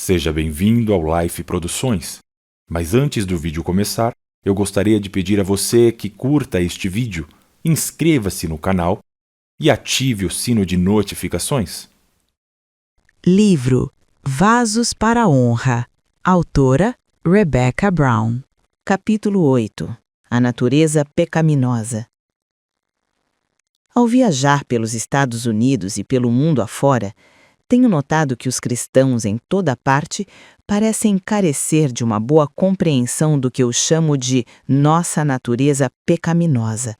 Seja bem-vindo ao Life Produções. Mas antes do vídeo começar, eu gostaria de pedir a você que curta este vídeo, inscreva-se no canal e ative o sino de notificações. Livro Vasos para a Honra. Autora Rebecca Brown. Capítulo 8. A natureza pecaminosa. Ao viajar pelos Estados Unidos e pelo mundo afora, tenho notado que os cristãos em toda parte parecem carecer de uma boa compreensão do que eu chamo de nossa natureza pecaminosa.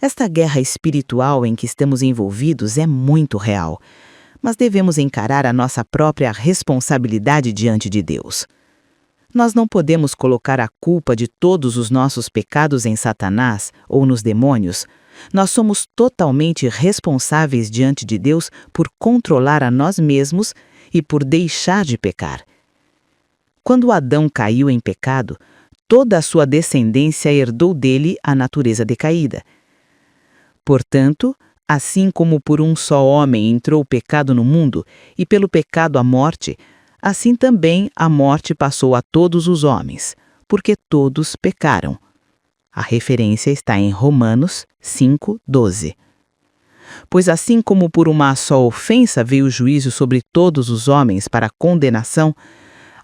Esta guerra espiritual em que estamos envolvidos é muito real, mas devemos encarar a nossa própria responsabilidade diante de Deus. Nós não podemos colocar a culpa de todos os nossos pecados em Satanás ou nos demônios. Nós somos totalmente responsáveis diante de Deus por controlar a nós mesmos e por deixar de pecar. Quando Adão caiu em pecado, toda a sua descendência herdou dele a natureza decaída. Portanto, assim como por um só homem entrou o pecado no mundo e pelo pecado a morte, assim também a morte passou a todos os homens, porque todos pecaram. A referência está em Romanos 5:12. Pois assim como por uma só ofensa veio o juízo sobre todos os homens para condenação,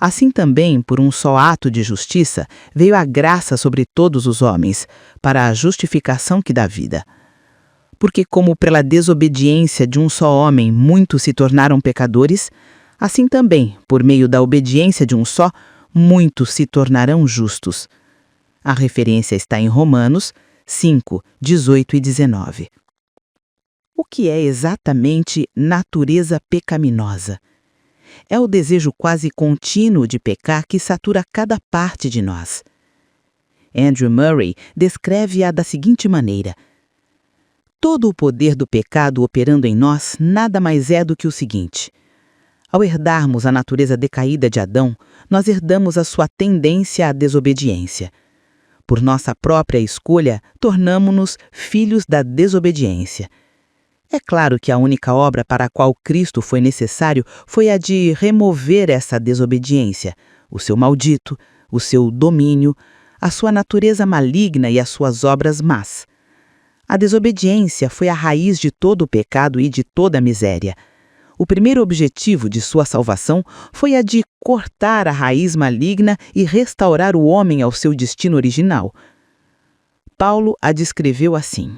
assim também por um só ato de justiça veio a graça sobre todos os homens, para a justificação que dá vida. Porque como pela desobediência de um só homem muitos se tornaram pecadores, assim também, por meio da obediência de um só, muitos se tornarão justos. A referência está em Romanos 5:18 e 19. O que é exatamente natureza pecaminosa? É o desejo quase contínuo de pecar que satura cada parte de nós. Andrew Murray descreve-a da seguinte maneira: todo o poder do pecado operando em nós nada mais é do que o seguinte: ao herdarmos a natureza decaída de Adão, nós herdamos a sua tendência à desobediência. Por nossa própria escolha, tornamo-nos filhos da desobediência. É claro que a única obra para a qual Cristo foi necessário foi a de remover essa desobediência, o seu maldito, o seu domínio, a sua natureza maligna e as suas obras más. A desobediência foi a raiz de todo o pecado e de toda a miséria. O primeiro objetivo de sua salvação foi a de cortar a raiz maligna e restaurar o homem ao seu destino original. Paulo a descreveu assim: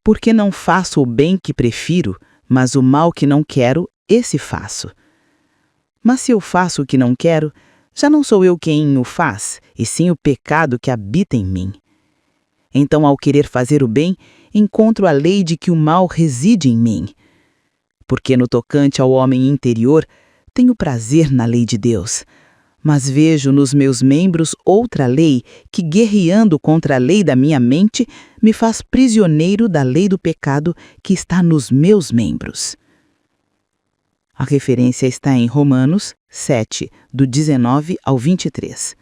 porque não faço o bem que prefiro, mas o mal que não quero, esse faço. Mas se eu faço o que não quero, já não sou eu quem o faz, e sim o pecado que habita em mim. Então, ao querer fazer o bem, encontro a lei de que o mal reside em mim. Porque no tocante ao homem interior, tenho prazer na lei de Deus, mas vejo nos meus membros outra lei que, guerreando contra a lei da minha mente, me faz prisioneiro da lei do pecado que está nos meus membros. A referência está em Romanos 7, do 19 ao 23.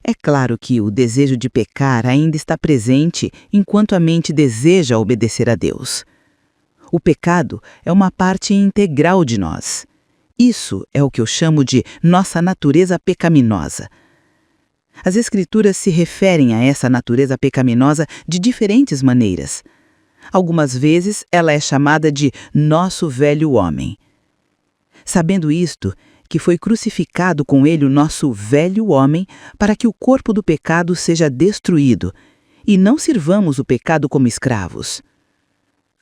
É claro que o desejo de pecar ainda está presente enquanto a mente deseja obedecer a Deus. O pecado é uma parte integral de nós. Isso é o que eu chamo de nossa natureza pecaminosa. As Escrituras se referem a essa natureza pecaminosa de diferentes maneiras. Algumas vezes ela é chamada de nosso velho homem. Sabendo isto, que foi crucificado com ele o nosso velho homem, para que o corpo do pecado seja destruído, e não sirvamos o pecado como escravos.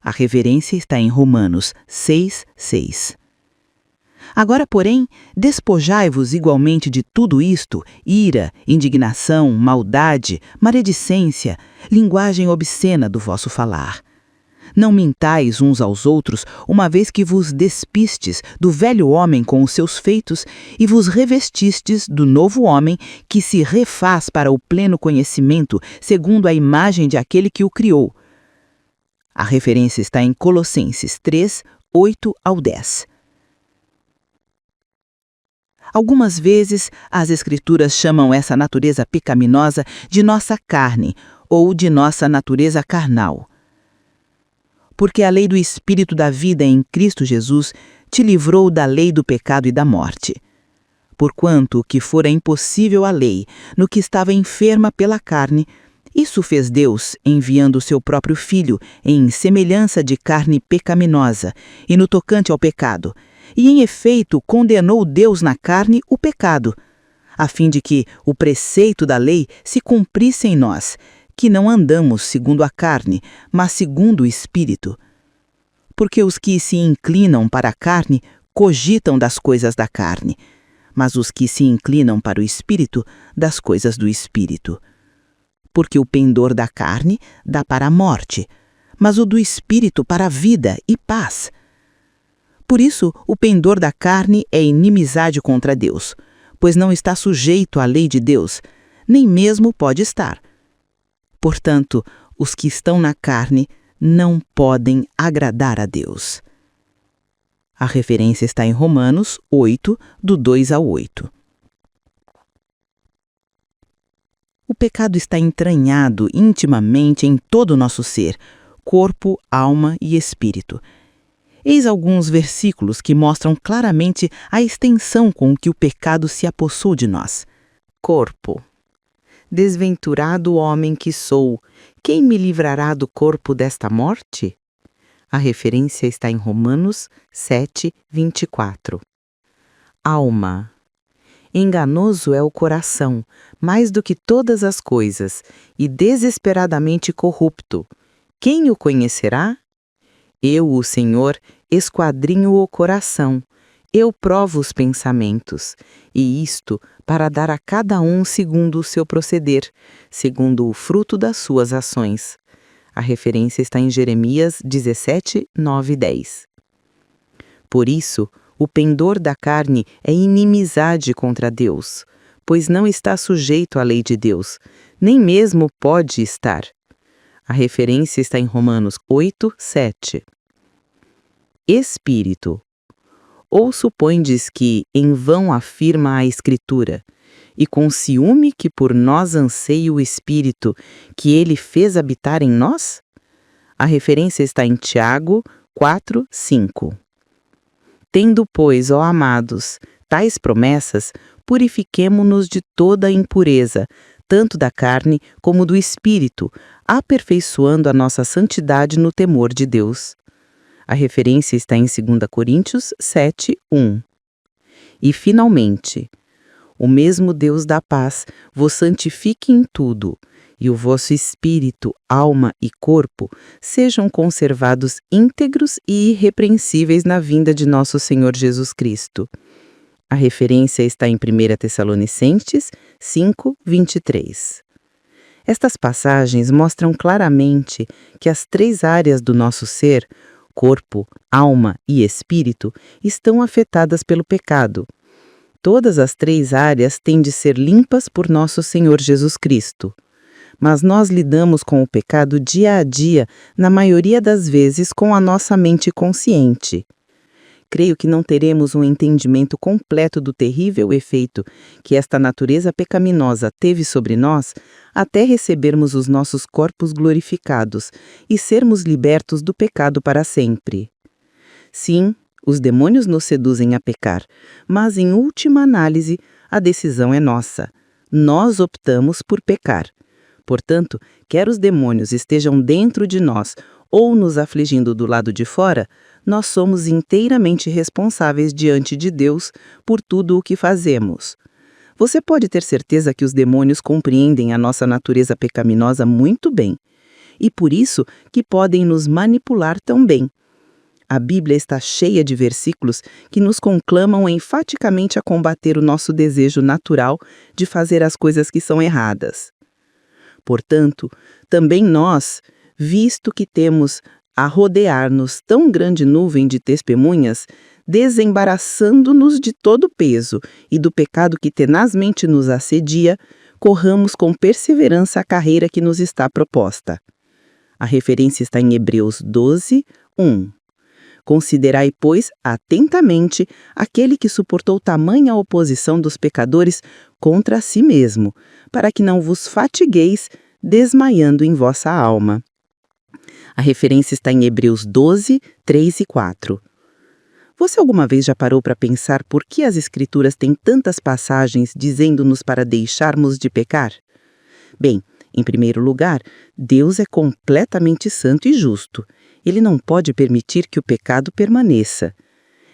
A referência está em Romanos 6:6. Agora, porém, despojai-vos igualmente de tudo isto: ira, indignação, maldade, maledicência, linguagem obscena do vosso falar. Não mintais uns aos outros, uma vez que vos despistes do velho homem com os seus feitos e vos revestistes do novo homem que se refaz para o pleno conhecimento, segundo a imagem de aquele que o criou. A referência está em Colossenses 3, 8 ao 10. Algumas vezes, as Escrituras chamam essa natureza pecaminosa de nossa carne, ou de nossa natureza carnal. Porque a lei do Espírito da vida em Cristo Jesus te livrou da lei do pecado e da morte. Porquanto o que fora impossível à lei, no que estava enferma pela carne, isso fez Deus, enviando o seu próprio Filho em semelhança de carne pecaminosa, e no tocante ao pecado, e em efeito condenou Deus na carne o pecado, a fim de que o preceito da lei se cumprisse em nós, que não andamos segundo a carne, mas segundo o Espírito. Porque os que se inclinam para a carne cogitam das coisas da carne, mas os que se inclinam para o Espírito, das coisas do Espírito. Porque o pendor da carne dá para a morte, mas o do Espírito para a vida e paz. Por isso, o pendor da carne é inimizade contra Deus, pois não está sujeito à lei de Deus, nem mesmo pode estar. Portanto, os que estão na carne não podem agradar a Deus. A referência está em Romanos 8, do 2 ao 8. O pecado está entranhado intimamente em todo o nosso ser, corpo, alma e espírito. Eis alguns versículos que mostram claramente a extensão com que o pecado se apossou de nós. Corpo. Desventurado homem que sou, quem me livrará do corpo desta morte? A referência está em Romanos 7, 24. Alma. Enganoso é o coração, mais do que todas as coisas, e desesperadamente corrupto. Quem o conhecerá? Eu, o Senhor, esquadrinho o coração. Eu provo os pensamentos, e isto para dar a cada um segundo o seu proceder, segundo o fruto das suas ações. A referência está em Jeremias 17, 9 e 10. Por isso, o pendor da carne é inimizade contra Deus, pois não está sujeito à lei de Deus, nem mesmo pode estar. A referência está em Romanos 8, 7. Espírito. Ou supondes que em vão afirma a Escritura, e com ciúme que por nós anseia o Espírito, que ele fez habitar em nós? A referência está em Tiago 4, 5. Tendo, pois, ó amados, tais promessas, purifiquemo-nos de toda a impureza, tanto da carne como do espírito, aperfeiçoando a nossa santidade no temor de Deus. A referência está em 2 Coríntios 7, 1. E, finalmente, o mesmo Deus da paz vos santifique em tudo, e o vosso espírito, alma e corpo sejam conservados íntegros e irrepreensíveis na vinda de nosso Senhor Jesus Cristo. A referência está em 1 Tessalonicenses 5, 23. Estas passagens mostram claramente que as três áreas do nosso ser, corpo, alma e espírito, estão afetadas pelo pecado. Todas as três áreas têm de ser limpas por nosso Senhor Jesus Cristo. Mas nós lidamos com o pecado dia a dia, na maioria das vezes com a nossa mente consciente. Creio que não teremos um entendimento completo do terrível efeito que esta natureza pecaminosa teve sobre nós até recebermos os nossos corpos glorificados e sermos libertos do pecado para sempre. Sim, os demônios nos seduzem a pecar, mas em última análise, a decisão é nossa. Nós optamos por pecar. Portanto, quer os demônios estejam dentro de nós ou nos afligindo do lado de fora, nós somos inteiramente responsáveis diante de Deus por tudo o que fazemos. Você pode ter certeza que os demônios compreendem a nossa natureza pecaminosa muito bem, e por isso que podem nos manipular tão bem. A Bíblia está cheia de versículos que nos conclamam enfaticamente a combater o nosso desejo natural de fazer as coisas que são erradas. Portanto, também nós, visto que temos a rodear-nos tão grande nuvem de testemunhas, desembaraçando-nos de todo peso e do pecado que tenazmente nos assedia, corramos com perseverança a carreira que nos está proposta. A referência está em Hebreus 12, 1. Considerai, pois, atentamente aquele que suportou tamanha oposição dos pecadores contra si mesmo, para que não vos fatigueis desmaiando em vossa alma. A referência está em Hebreus 12, 3 e 4. Você alguma vez já parou para pensar por que as Escrituras têm tantas passagens dizendo-nos para deixarmos de pecar? Bem, em primeiro lugar, Deus é completamente santo e justo. Ele não pode permitir que o pecado permaneça.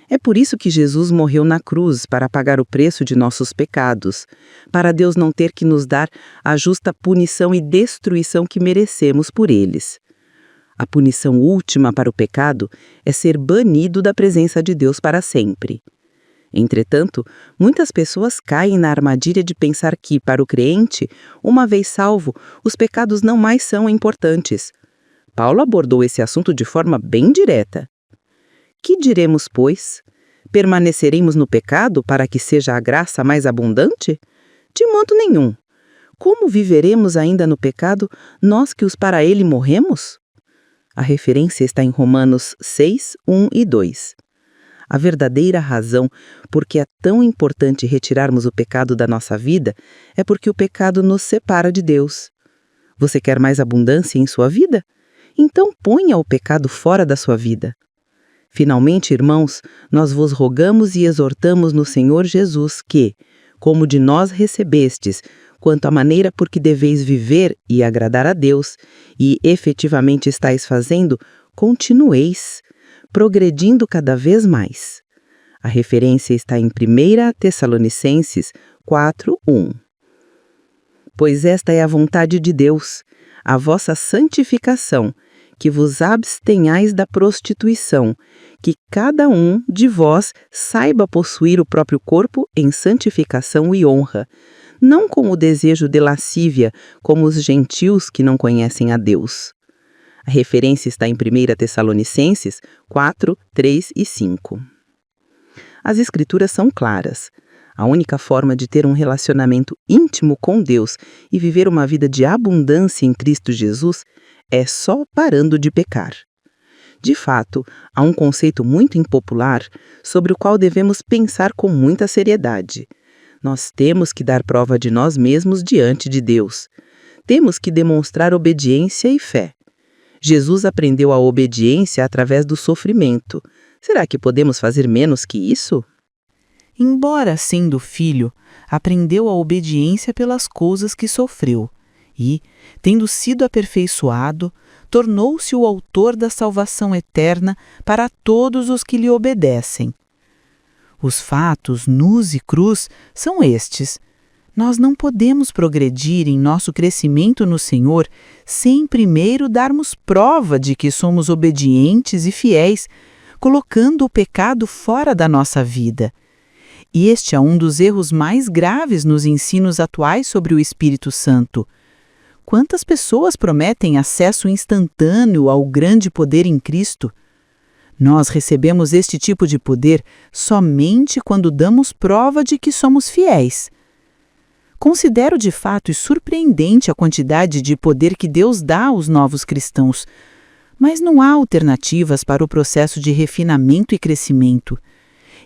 É por isso que Jesus morreu na cruz, para pagar o preço de nossos pecados, para Deus não ter que nos dar a justa punição e destruição que merecemos por eles. A punição última para o pecado é ser banido da presença de Deus para sempre. Entretanto, muitas pessoas caem na armadilha de pensar que, para o crente, uma vez salvo, os pecados não mais são importantes. Paulo abordou esse assunto de forma bem direta. Que diremos, pois? Permaneceremos no pecado para que seja a graça mais abundante? De modo nenhum. Como viveremos ainda no pecado, nós que os para ele morremos? A referência está em Romanos 6, 1 e 2. A verdadeira razão por que é tão importante retirarmos o pecado da nossa vida é porque o pecado nos separa de Deus. Você quer mais abundância em sua vida? Então ponha o pecado fora da sua vida. Finalmente, irmãos, nós vos rogamos e exortamos no Senhor Jesus que, como de nós recebestes, quanto à maneira por que deveis viver e agradar a Deus, e efetivamente estáis fazendo, continueis, progredindo cada vez mais. A referência está em 1 Tessalonicenses 4, 1. Pois esta é a vontade de Deus, a vossa santificação, que vos abstenhais da prostituição, que cada um de vós saiba possuir o próprio corpo em santificação e honra, não com o desejo de lascívia, como os gentios que não conhecem a Deus. A referência está em 1 Tessalonicenses 4, 3 e 5. As Escrituras são claras. A única forma de ter um relacionamento íntimo com Deus e viver uma vida de abundância em Cristo Jesus é só parando de pecar. De fato, há um conceito muito impopular sobre o qual devemos pensar com muita seriedade. Nós temos que dar prova de nós mesmos diante de Deus. Temos que demonstrar obediência e fé. Jesus aprendeu a obediência através do sofrimento. Será que podemos fazer menos que isso? Embora sendo filho, aprendeu a obediência pelas coisas que sofreu e, tendo sido aperfeiçoado, tornou-se o autor da salvação eterna para todos os que lhe obedecem. Os fatos nus e crus são estes. Nós não podemos progredir em nosso crescimento no Senhor sem primeiro darmos prova de que somos obedientes e fiéis, colocando o pecado fora da nossa vida. E este é um dos erros mais graves nos ensinos atuais sobre o Espírito Santo. Quantas pessoas prometem acesso instantâneo ao grande poder em Cristo? Nós recebemos este tipo de poder somente quando damos prova de que somos fiéis. Considero de fato surpreendente a quantidade de poder que Deus dá aos novos cristãos, mas não há alternativas para o processo de refinamento e crescimento.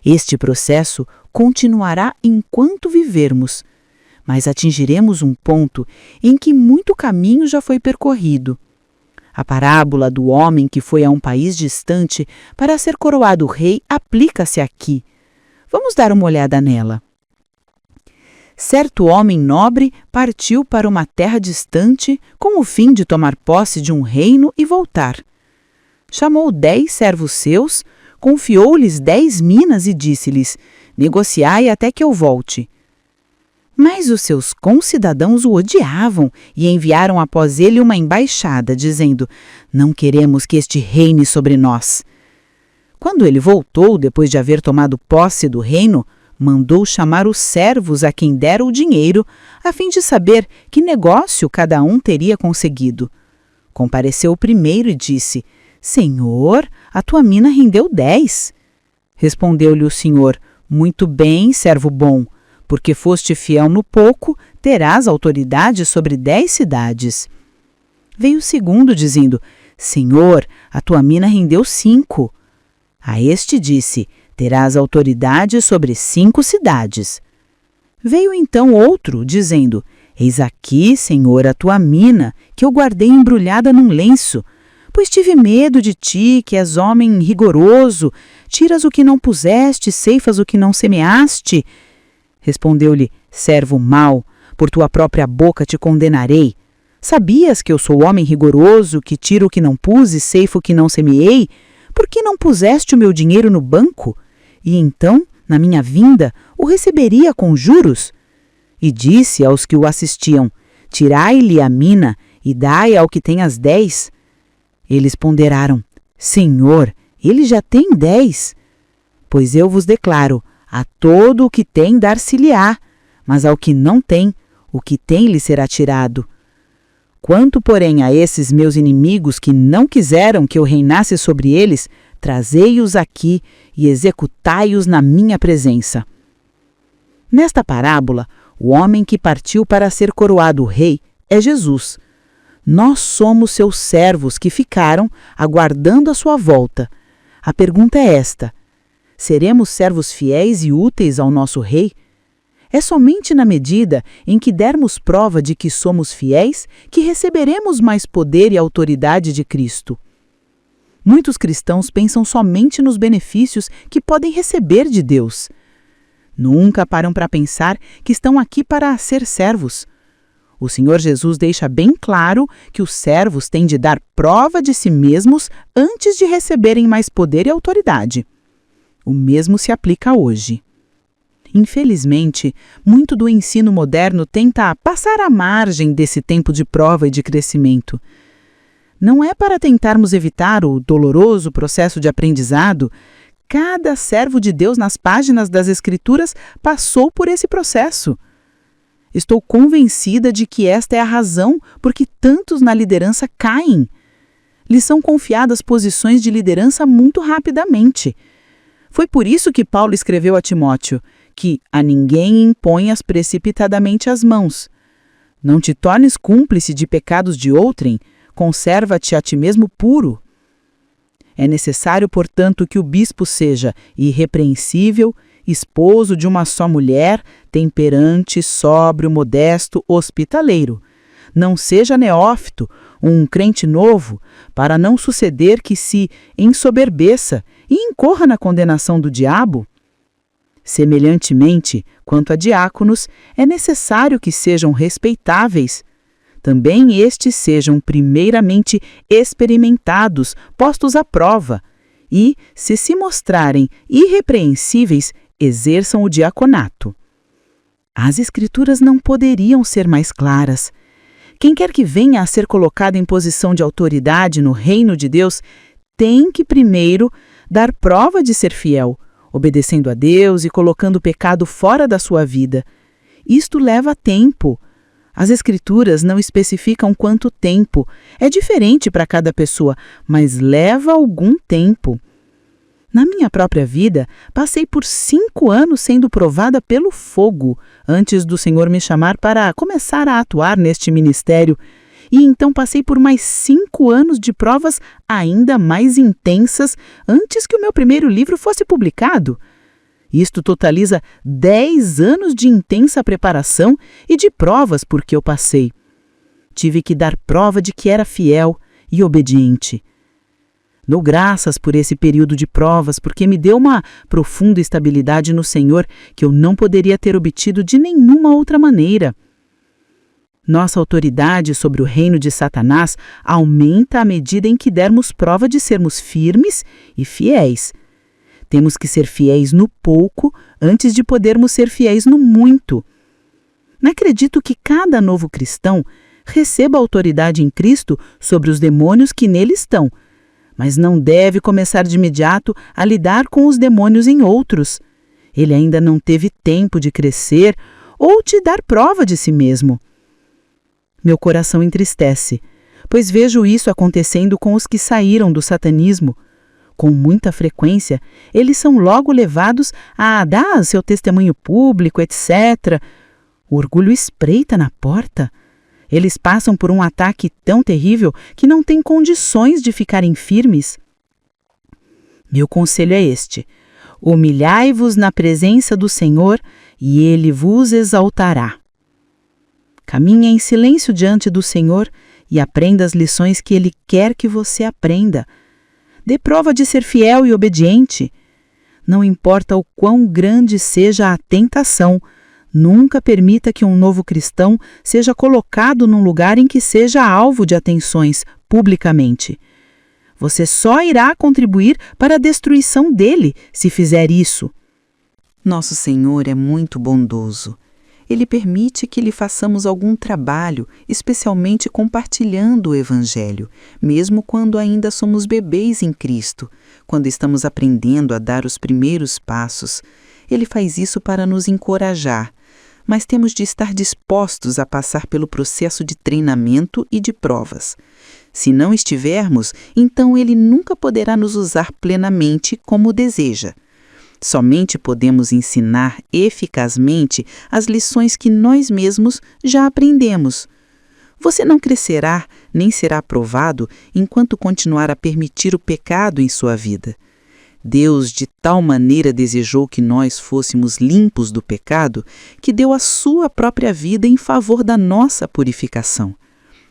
Este processo continuará enquanto vivermos, mas atingiremos um ponto em que muito caminho já foi percorrido. A parábola do homem que foi a um país distante para ser coroado rei aplica-se aqui. Vamos dar uma olhada nela. Certo homem nobre partiu para uma terra distante com o fim de tomar posse de um reino e voltar. Chamou 10 servos seus, confiou-lhes 10 minas e disse-lhes: negociai até que eu volte. Mas os seus concidadãos o odiavam e enviaram após ele uma embaixada, dizendo: não queremos que este reine sobre nós. Quando ele voltou, depois de haver tomado posse do reino, mandou chamar os servos a quem dera o dinheiro, a fim de saber que negócio cada um teria conseguido. Compareceu o primeiro e disse: Senhor, a tua mina rendeu 10. Respondeu-lhe o Senhor: muito bem, servo bom. Porque foste fiel no pouco, terás autoridade sobre 10 cidades. Veio o segundo, dizendo: Senhor, a tua mina rendeu 5. A este disse: terás autoridade sobre 5 cidades. Veio então outro, dizendo: Eis aqui, Senhor, a tua mina, que eu guardei embrulhada num lenço, pois tive medo de ti, que és homem rigoroso, tiras o que não puseste, ceifas o que não semeaste. Respondeu-lhe: servo mau, por tua própria boca te condenarei. Sabias que eu sou homem rigoroso, que tiro o que não pus e ceifo o que não semeei? Por que não puseste o meu dinheiro no banco? E então, na minha vinda, o receberia com juros? E disse aos que o assistiam: tirai-lhe a mina e dai ao que tem as 10. Eles ponderaram: Senhor, ele já tem 10. Pois eu vos declaro, a todo o que tem dar-se-lhe-á, mas ao que não tem, o que tem lhe será tirado. Quanto, porém, a esses meus inimigos que não quiseram que eu reinasse sobre eles, trazei-os aqui e executai-os na minha presença. Nesta parábola, o homem que partiu para ser coroado rei é Jesus. Nós somos seus servos que ficaram aguardando a sua volta. A pergunta é esta: seremos servos fiéis e úteis ao nosso rei? É somente na medida em que dermos prova de que somos fiéis que receberemos mais poder e autoridade de Cristo. Muitos cristãos pensam somente nos benefícios que podem receber de Deus. Nunca param para pensar que estão aqui para ser servos. O Senhor Jesus deixa bem claro que os servos têm de dar prova de si mesmos antes de receberem mais poder e autoridade. O mesmo se aplica hoje. Infelizmente, muito do ensino moderno tenta passar à margem desse tempo de prova e de crescimento. Não é para tentarmos evitar o doloroso processo de aprendizado. Cada servo de Deus nas páginas das Escrituras passou por esse processo. Estou convencida de que esta é a razão por que tantos na liderança caem. Lhes são confiadas posições de liderança muito rapidamente. Foi por isso que Paulo escreveu a Timóteo que a ninguém imponhas precipitadamente as mãos. Não te tornes cúmplice de pecados de outrem, conserva-te a ti mesmo puro. É necessário, portanto, que o bispo seja irrepreensível, esposo de uma só mulher, temperante, sóbrio, modesto, hospitaleiro. Não seja neófito, um crente novo, para não suceder que se ensoberbeça e incorra na condenação do diabo. Semelhantemente, quanto a diáconos, é necessário que sejam respeitáveis. Também estes sejam primeiramente experimentados, postos à prova, e, se mostrarem irrepreensíveis, exerçam o diaconato. As Escrituras não poderiam ser mais claras. Quem quer que venha a ser colocado em posição de autoridade no reino de Deus tem que primeiro dar prova de ser fiel, obedecendo a Deus e colocando o pecado fora da sua vida. Isto leva tempo. As Escrituras não especificam quanto tempo. É diferente para cada pessoa, mas leva algum tempo. Na minha própria vida, passei por 5 anos sendo provada pelo fogo, antes do Senhor me chamar para começar a atuar neste ministério. E então passei por mais 5 anos de provas ainda mais intensas antes que o meu primeiro livro fosse publicado. Isto totaliza 10 anos de intensa preparação e de provas por que eu passei. Tive que dar prova de que era fiel e obediente. Dou graças por esse período de provas, porque me deu uma profunda estabilidade no Senhor que eu não poderia ter obtido de nenhuma outra maneira. Nossa autoridade sobre o reino de Satanás aumenta à medida em que dermos prova de sermos firmes e fiéis. Temos que ser fiéis no pouco antes de podermos ser fiéis no muito. Não acredito que cada novo cristão receba autoridade em Cristo sobre os demônios que nele estão, mas não deve começar de imediato a lidar com os demônios em outros. Ele ainda não teve tempo de crescer ou de dar prova de si mesmo. Meu coração entristece, pois vejo isso acontecendo com os que saíram do satanismo. Com muita frequência, eles são logo levados a dar seu testemunho público, etc. O orgulho espreita na porta. Eles passam por um ataque tão terrível que não têm condições de ficarem firmes. Meu conselho é este: humilhai-vos na presença do Senhor e Ele vos exaltará. Caminhe em silêncio diante do Senhor e aprenda as lições que Ele quer que você aprenda. Dê prova de ser fiel e obediente. Não importa o quão grande seja a tentação, nunca permita que um novo cristão seja colocado num lugar em que seja alvo de atenções publicamente. Você só irá contribuir para a destruição dele se fizer isso. Nosso Senhor é muito bondoso. Ele permite que lhe façamos algum trabalho, especialmente compartilhando o Evangelho, mesmo quando ainda somos bebês em Cristo, quando estamos aprendendo a dar os primeiros passos. Ele faz isso para nos encorajar, mas temos de estar dispostos a passar pelo processo de treinamento e de provas. Se não estivermos, então ele nunca poderá nos usar plenamente como deseja. Somente podemos ensinar eficazmente as lições que nós mesmos já aprendemos. Você não crescerá nem será aprovado enquanto continuar a permitir o pecado em sua vida. Deus de tal maneira desejou que nós fôssemos limpos do pecado que deu a sua própria vida em favor da nossa purificação.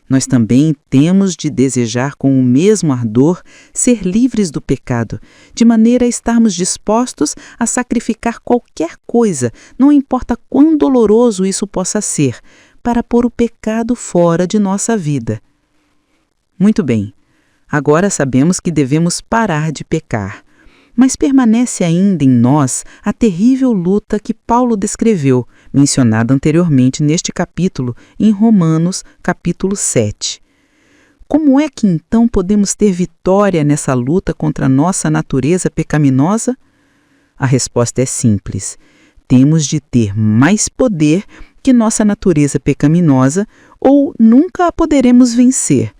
Nós também temos de desejar com o mesmo ardor ser livres do pecado, de maneira a estarmos dispostos a sacrificar qualquer coisa, não importa quão doloroso isso possa ser, para pôr o pecado fora de nossa vida. Muito bem, agora sabemos que devemos parar de pecar, mas permanece ainda em nós a terrível luta que Paulo descreveu, mencionada anteriormente neste capítulo, em Romanos, capítulo 7. Como é que então podemos ter vitória nessa luta contra a nossa natureza pecaminosa? A resposta é simples. Temos de ter mais poder que nossa natureza pecaminosa ou nunca a poderemos vencer.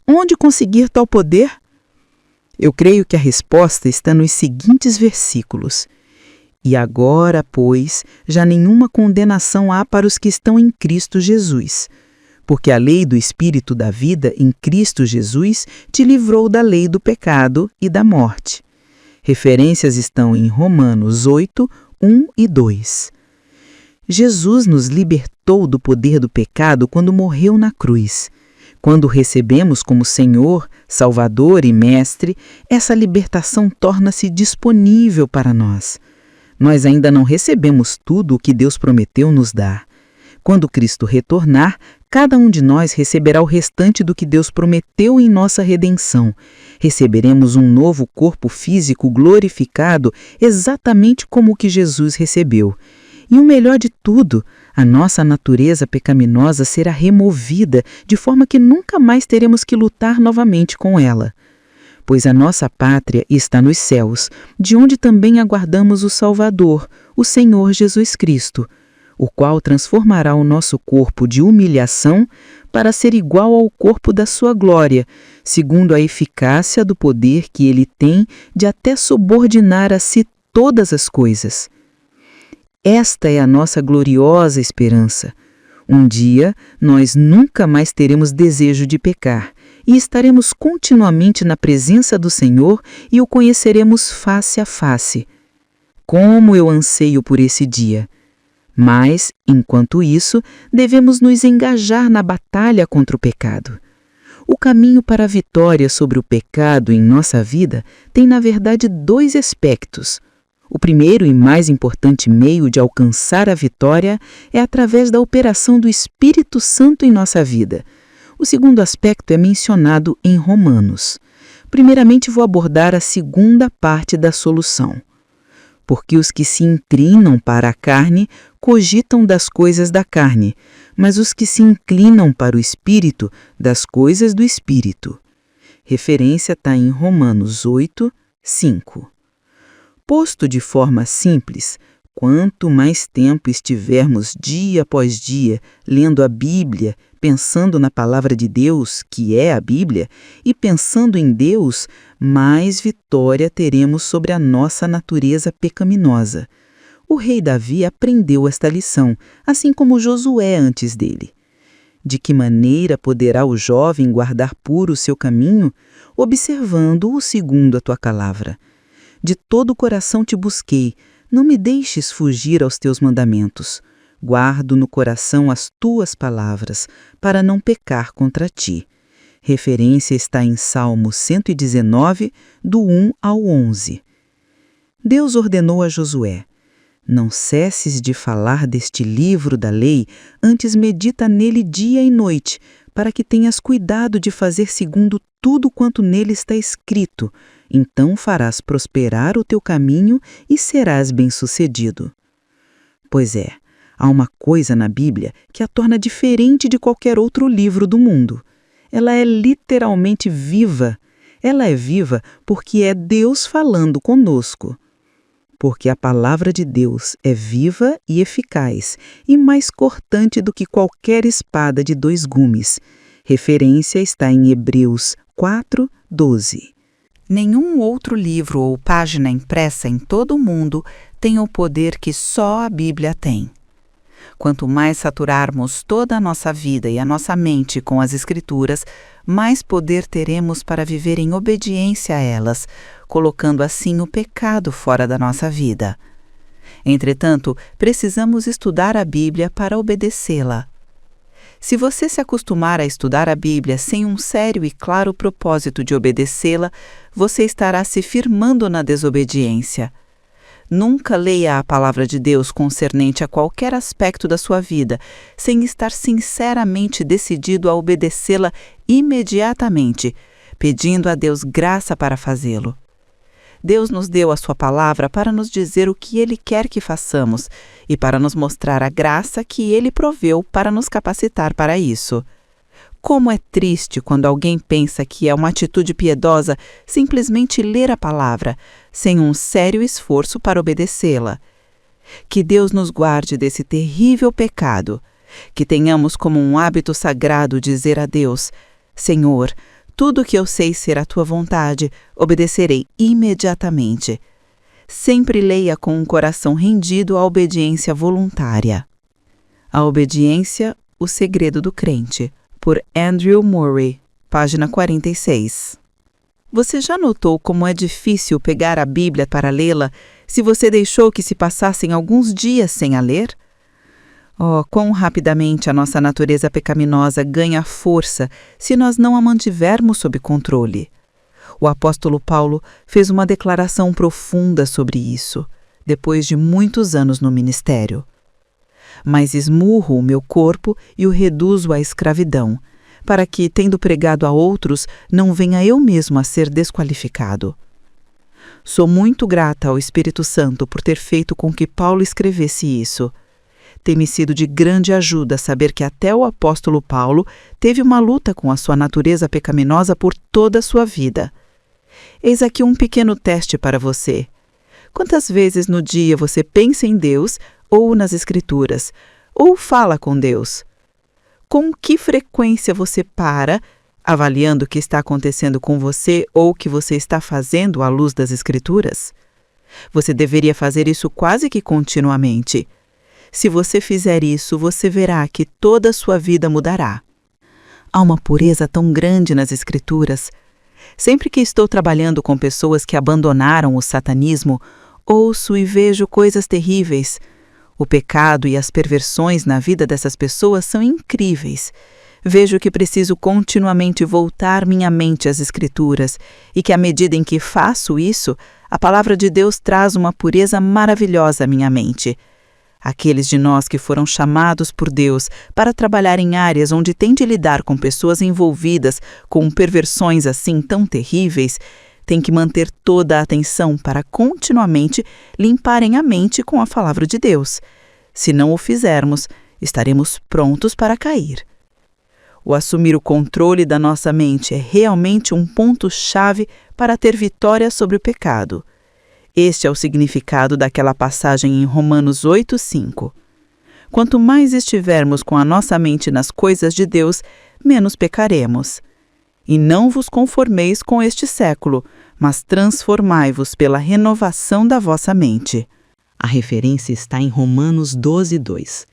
Onde conseguir tal poder? Eu creio que a resposta está nos seguintes versículos. E agora, pois, já nenhuma condenação há para os que estão em Cristo Jesus, porque a lei do Espírito da vida em Cristo Jesus te livrou da lei do pecado e da morte. Referências estão em Romanos 8, 1 e 2. Jesus nos libertou do poder do pecado quando morreu na cruz. Quando o recebemos como Senhor, Salvador e Mestre, essa libertação torna-se disponível para nós. Nós ainda não recebemos tudo o que Deus prometeu nos dar. Quando Cristo retornar, cada um de nós receberá o restante do que Deus prometeu em nossa redenção. Receberemos um novo corpo físico glorificado, exatamente como o que Jesus recebeu. E o melhor de tudo, a nossa natureza pecaminosa será removida, de forma que nunca mais teremos que lutar novamente com ela. Pois a nossa pátria está nos céus, de onde também aguardamos o Salvador, o Senhor Jesus Cristo, o qual transformará o nosso corpo de humilhação para ser igual ao corpo da sua glória, segundo a eficácia do poder que ele tem de até subordinar a si todas as coisas. Esta é a nossa gloriosa esperança. Um dia, nós nunca mais teremos desejo de pecar e estaremos continuamente na presença do Senhor e o conheceremos face a face. Como eu anseio por esse dia! Mas, enquanto isso, devemos nos engajar na batalha contra o pecado. O caminho para a vitória sobre o pecado em nossa vida tem, na verdade, dois aspectos. O primeiro e mais importante meio de alcançar a vitória é através da operação do Espírito Santo em nossa vida. O segundo aspecto é mencionado em Romanos. Primeiramente, vou abordar a segunda parte da solução. Porque os que se inclinam para a carne cogitam das coisas da carne, mas os que se inclinam para o Espírito, das coisas do Espírito. Referência está em Romanos 8, 5. Posto de forma simples, quanto mais tempo estivermos dia após dia lendo a Bíblia, pensando na palavra de Deus, que é a Bíblia, e pensando em Deus, mais vitória teremos sobre a nossa natureza pecaminosa. O rei Davi aprendeu esta lição, assim como Josué antes dele. De que maneira poderá o jovem guardar puro o seu caminho? Observando-o segundo a tua palavra. De todo o coração te busquei, não me deixes fugir aos teus mandamentos. Guardo no coração as tuas palavras, para não pecar contra ti. Referência está em Salmo 119, do 1 ao 11. Deus ordenou a Josué: não cesses de falar deste livro da lei, antes medita nele dia e noite, para que tenhas cuidado de fazer segundo tudo quanto nele está escrito. Então farás prosperar o teu caminho e serás bem-sucedido. Pois é, há uma coisa na Bíblia que a torna diferente de qualquer outro livro do mundo. Ela é literalmente viva. Ela é viva porque é Deus falando conosco. Porque a palavra de Deus é viva e eficaz, e mais cortante do que qualquer espada de 2 gumes. Referência está em Hebreus 4, 12. Nenhum outro livro ou página impressa em todo o mundo tem o poder que só a Bíblia tem. Quanto mais saturarmos toda a nossa vida e a nossa mente com as Escrituras, mais poder teremos para viver em obediência a elas, colocando assim o pecado fora da nossa vida. Entretanto, precisamos estudar a Bíblia para obedecê-la. Se você se acostumar a estudar a Bíblia sem um sério e claro propósito de obedecê-la, você estará se firmando na desobediência. Nunca leia a palavra de Deus concernente a qualquer aspecto da sua vida, sem estar sinceramente decidido a obedecê-la imediatamente, pedindo a Deus graça para fazê-lo. Deus nos deu a sua palavra para nos dizer o que Ele quer que façamos e para nos mostrar a graça que Ele proveu para nos capacitar para isso. Como é triste quando alguém pensa que é uma atitude piedosa simplesmente ler a palavra, sem um sério esforço para obedecê-la. Que Deus nos guarde desse terrível pecado. Que tenhamos como um hábito sagrado dizer a Deus: Senhor, tudo o que eu sei ser a tua vontade, obedecerei imediatamente. Sempre leia com um coração rendido à obediência voluntária. A obediência, o segredo do crente, por Andrew Murray, página 46. Você já notou como é difícil pegar a Bíblia para lê-la se você deixou que se passassem alguns dias sem a ler? Oh, quão rapidamente a nossa natureza pecaminosa ganha força se nós não a mantivermos sob controle. O apóstolo Paulo fez uma declaração profunda sobre isso, depois de muitos anos no ministério. Mas esmurro o meu corpo e o reduzo à escravidão, para que, tendo pregado a outros, não venha eu mesmo a ser desqualificado. Sou muito grata ao Espírito Santo por ter feito com que Paulo escrevesse isso. Tem-me sido de grande ajuda saber que até o apóstolo Paulo teve uma luta com a sua natureza pecaminosa por toda a sua vida. Eis aqui um pequeno teste para você. Quantas vezes no dia você pensa em Deus ou nas Escrituras, ou fala com Deus? Com que frequência você para, avaliando o que está acontecendo com você ou o que você está fazendo à luz das Escrituras? Você deveria fazer isso quase que continuamente. Se você fizer isso, você verá que toda a sua vida mudará. Há uma pureza tão grande nas Escrituras. Sempre que estou trabalhando com pessoas que abandonaram o satanismo, ouço e vejo coisas terríveis. O pecado e as perversões na vida dessas pessoas são incríveis. Vejo que preciso continuamente voltar minha mente às Escrituras e que, à medida em que faço isso, a palavra de Deus traz uma pureza maravilhosa à minha mente. Aqueles de nós que foram chamados por Deus para trabalhar em áreas onde tem de lidar com pessoas envolvidas com perversões assim tão terríveis, têm que manter toda a atenção para continuamente limparem a mente com a palavra de Deus. Se não o fizermos, estaremos prontos para cair. O assumir o controle da nossa mente é realmente um ponto-chave para ter vitória sobre o pecado. Este é o significado daquela passagem em Romanos 8:5. Quanto mais estivermos com a nossa mente nas coisas de Deus, menos pecaremos. E não vos conformeis com este século, mas transformai-vos pela renovação da vossa mente. A referência está em Romanos 12:2.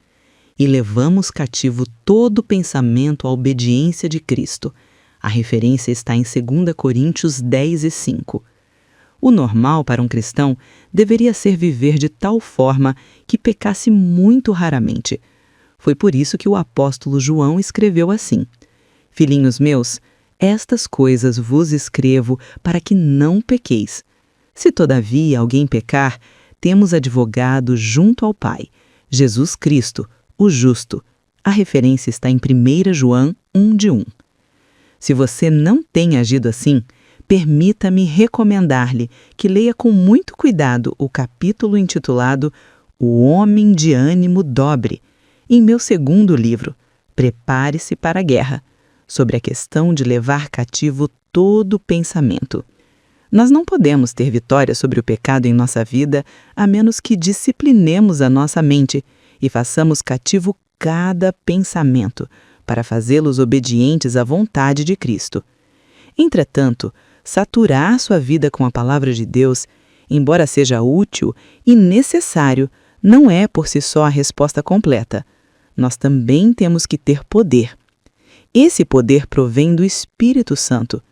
E levamos cativo todo pensamento à obediência de Cristo. A referência está em 2 Coríntios 10:5. O normal para um cristão deveria ser viver de tal forma que pecasse muito raramente. Foi por isso que o apóstolo João escreveu assim: Filhinhos meus, estas coisas vos escrevo para que não pequeis. Se todavia alguém pecar, temos advogado junto ao Pai, Jesus Cristo, o justo. A referência está em 1 João 1:1. Se você não tem agido assim, permita-me recomendar-lhe que leia com muito cuidado o capítulo intitulado O Homem de Ânimo Dobre, em meu segundo livro, Prepare-se para a Guerra, sobre a questão de levar cativo todo pensamento. Nós não podemos ter vitória sobre o pecado em nossa vida a menos que disciplinemos a nossa mente e façamos cativo cada pensamento para fazê-los obedientes à vontade de Cristo. Entretanto, saturar sua vida com a palavra de Deus, embora seja útil e necessário, não é por si só a resposta completa. Nós também temos que ter poder. Esse poder provém do Espírito Santo.